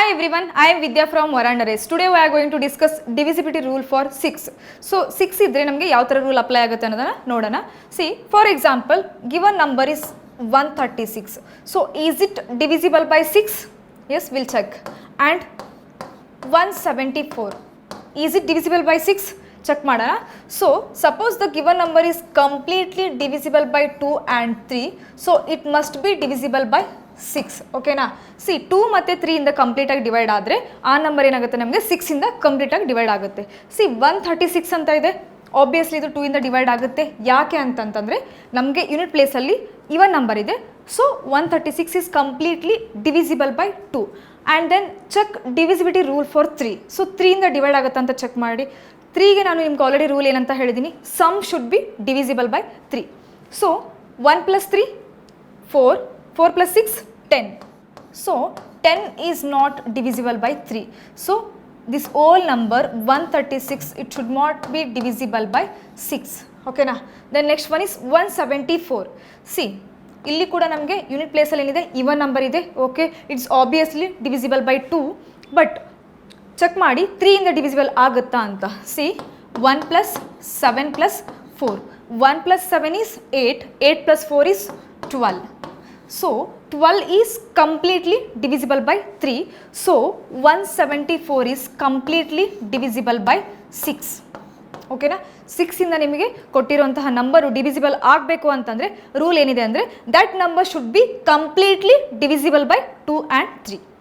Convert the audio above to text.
Hi everyone, I am Vidya from Varandares. Today we are going to discuss divisibility rule for 6. So 6 idre namage yav tara rule apply agutte annodana nodana. See, for example, given number is 136. So is it divisible by 6? Yes, we'll check. And 174. Is it divisible by 6? Check madana. So suppose the given number is completely divisible by 2 and 3. So it must be divisible by 6. ಓಕೆನಾ. C 2 ಮತ್ತು 3 ಇಂದ complete ಆಗಿ divide ಆದರೆ ಆ number ಏನಾಗುತ್ತೆ ನಮಗೆ 6 ಇಂದ complete ಆಗಿ ಡಿವೈಡ್ ಆಗುತ್ತೆ. ಸಿ 136 ಅಂತ ಇದೆ, ಆಬ್ವಿಯಸ್ಲಿ ಇದು 2 ಇಂದ ಡಿವೈಡ್ ಆಗುತ್ತೆ. ಯಾಕೆ ಅಂತಂತಂದರೆ ನಮಗೆ ಯೂನಿಟ್ ಪ್ಲೇಸಲ್ಲಿ ಇವನ್ ನಂಬರ್ ಇದೆ. So 136 is completely divisible by 2. And then check divisibility rule for 3. So 3 ಇಂದ ಡಿವೈಡ್ ಆಗುತ್ತೆ ಅಂತ ಚೆಕ್ ಮಾಡಿ. 3ಗೆ ನಾನು ನಿಮ್ಗೆ ಆಲ್ರೆಡಿ ರೂಲ್ ಏನಂತ ಹೇಳಿದ್ದೀನಿ, sum should be divisible by 3. So 1 + 3 4, 4 + 6 10. So 10 is not divisible by 3. So this whole number 136, it should not be divisible by 6. Okay na. Then next one is 174. See, ಇಲ್ಲಿ ಕೂಡ ನಮಗೆ unit ಪ್ಲೇಸಲ್ಲಿ ಏನಿದೆ even number ಇದೆ. Okay, it's obviously divisible by 2. But check ಮಾಡಿ 3 ಇಂದ divisible ಆಗುತ್ತಾ ಅಂತ. See 1 + 7 + 4. 1 + 7 is 8. 8 + 4 is 12. So 12 is completely divisible by 3. So 174 is completely divisible by 6. ಓಕೆನಾ. 6 ಇಂದ ನಿಮಗೆ ಕೊಟ್ಟಿರುವಂತಹ ನಂಬರು ಡಿವಿಸಿಬಲ್ ಆಗಬೇಕು ಅಂತಂದರೆ ರೂಲ್ ಏನಿದೆ ಅಂದರೆ that number should be completely divisible by 2 and 3.